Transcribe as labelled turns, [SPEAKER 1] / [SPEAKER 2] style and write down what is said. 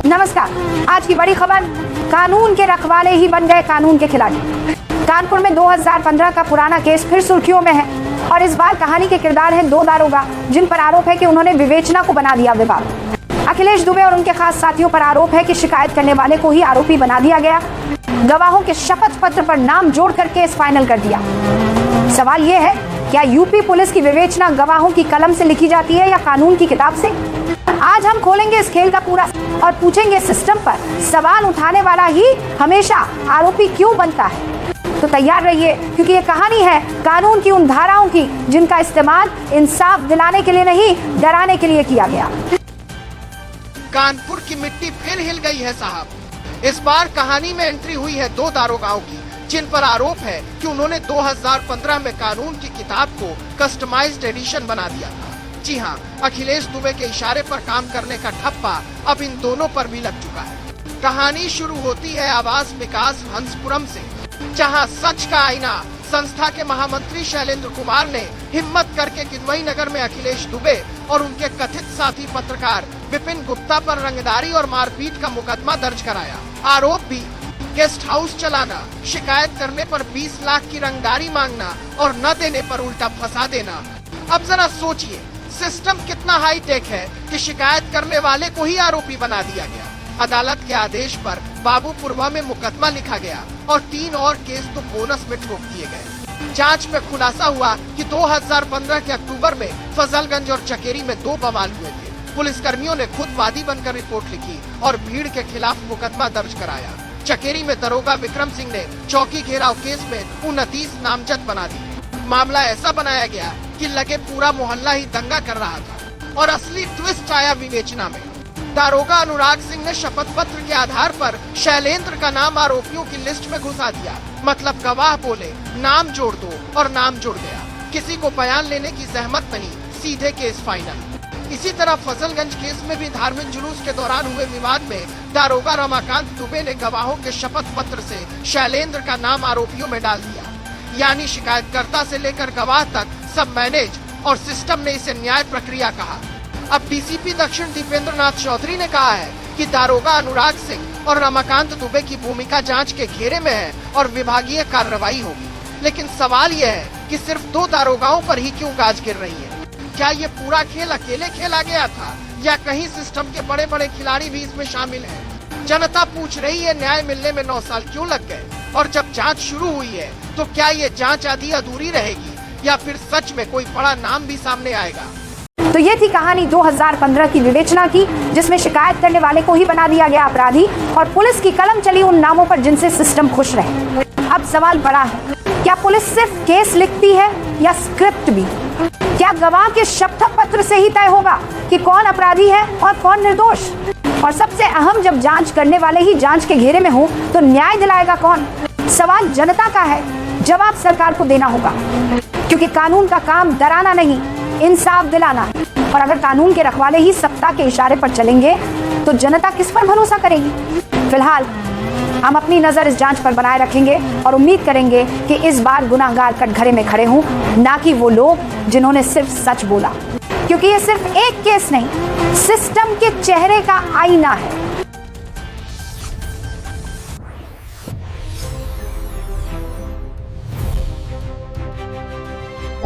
[SPEAKER 1] नमस्कार। आज की बड़ी खबर, कानून के रखवाले ही बन गए कानून के खिलाड़ी। कानपुर में 2015 का पुराना केस फिर सुर्खियों में है और इस बार कहानी के किरदार हैं दो दारोगा जिन पर आरोप है कि उन्होंने विवेचना को बना दिया विवाद। अखिलेश दुबे और उनके खास साथियों पर आरोप है कि शिकायत करने वाले को ही आरोपी बना दिया गया, गवाहों के शपथ पत्र पर नाम जोड़कर केस फाइनल कर दिया। सवाल यह है, क्या यूपी पुलिस की विवेचना गवाहों की कलम से लिखी जाती है या कानून की किताब से? आज हम खोलेंगे इस खेल का पूरा और पूछेंगे सिस्टम पर सवाल उठाने वाला ही हमेशा आरोपी क्यों बनता है। तो तैयार रहिए, क्योंकि ये कहानी है कानून की उन धाराओं की जिनका इस्तेमाल इंसाफ दिलाने के लिए नहीं, डराने के लिए किया गया।
[SPEAKER 2] कानपुर की मिट्टी फिर हिल गई है साहब। इस बार कहानी में एंट्री हुई है दो दारोगाओं की जिन पर आरोप है कि उन्होंने 2015 में कानून की किताब को कस्टमाइज्ड एडिशन बना दिया था। जी हाँ, अखिलेश दुबे के इशारे पर काम करने का ठप्पा अब इन दोनों पर भी लग चुका है। कहानी शुरू होती है आवास विकास हंसपुरम से, जहाँ सच का आईना संस्था के महामंत्री शैलेंद्र कुमार ने हिम्मत करके किदवई नगर में अखिलेश दुबे और उनके कथित साथी पत्रकार विपिन गुप्ता पर रंगदारी और मारपीट का मुकदमा दर्ज कराया। आरोप भी गेस्ट हाउस चलाना, शिकायत करने पर 20 लाख की रंगदारी मांगना और न देने पर उल्टा फंसा देना। अब जरा सोचिए, सिस्टम कितना हाई टेक है कि शिकायत करने वाले को ही आरोपी बना दिया गया। अदालत के आदेश पर बाबूपुरवा में मुकदमा लिखा गया और 3 और केस तो बोनस में ठोक दिए गए। जांच में खुलासा हुआ कि 2015 के अक्टूबर में फजलगंज और चकेरी में 2 बवाल हुए थे। पुलिसकर्मियों ने खुद वादी बनकर रिपोर्ट लिखी और भीड़ के खिलाफ मुकदमा दर्ज कराया। चकेरी में दरोगा विक्रम सिंह ने चौकी घेराव केस में 29 नामजद बना दी। मामला ऐसा बनाया गया कि लगे पूरा मोहल्ला ही दंगा कर रहा था। और असली ट्विस्ट आया विवेचना में। दारोगा अनुराग सिंह ने शपथ पत्र के आधार पर शैलेंद्र का नाम आरोपियों की लिस्ट में घुसा दिया। मतलब गवाह बोले नाम जोड़ दो और नाम जुड़ गया। किसी को बयान लेने की जहमत नहीं, सीधे केस फाइनल। इसी तरह फजलगंज केस में भी धार्मिक जुलूस के दौरान हुए विवाद में दारोगा रमाकांत दुबे ने गवाहों के शपथ पत्र से शैलेंद्र का नाम आरोपियों में डाल दिया। यानी शिकायतकर्ता से लेकर गवाह तक सब मैनेज, और सिस्टम ने इसे न्याय प्रक्रिया कहा। अब डीसीपी दक्षिण दीपेंद्र नाथ चौधरी ने कहा है कि दारोगा अनुराग सिंह और रमाकांत दुबे की भूमिका जांच के घेरे में है और विभागीय कार्रवाई होगी। लेकिन सवाल यह है कि सिर्फ 2 दारोगाओं पर ही क्यों गाज गिर रही है? क्या ये पूरा खेल अकेले खेला गया था या कहीं सिस्टम के बड़े बड़े खिलाड़ी भी इसमें शामिल हैं? जनता पूछ रही है, न्याय मिलने में 9 साल क्यों लग गए? और जब जांच शुरू हुई है तो क्या ये जांच आधी अधूरी रहेगी या फिर सच में कोई बड़ा नाम भी सामने आएगा?
[SPEAKER 1] तो ये थी कहानी 2015 की विवेचना की, जिसमें शिकायत करने वाले को ही बना दिया गया अपराधी और पुलिस की कलम चली उन नामों पर जिनसे सिस्टम खुश रहे। अब सवाल बड़ा है, क्या पुलिस सिर्फ केस लिखती है या स्क्रिप्ट भी? क्या गवाह के शपथ पत्र से ही तय होगा कि कौन अपराधी है और कौन निर्दोष? और सबसे अहम, जब जांच करने वाले ही जांच के घेरे में हो तो न्याय दिलाएगा कौन? सवाल जनता का है, जवाब सरकार को देना होगा, क्योंकि कानून का काम डराना नहीं, इंसाफ दिलाना। और अगर कानून के रखवाले ही सत्ता के इशारे पर चलेंगे तो जनता किस पर भरोसा करेगी? फिलहाल हम अपनी नजर इस जांच पर बनाए रखेंगे और उम्मीद करेंगे कि इस बार गुनाहगार कटघरे में खड़े हों, ना कि वो लोग जिन्होंने सिर्फ सच बोला। क्योंकि ये सिर्फ एक केस नहीं, सिस्टम के चेहरे का आईना है।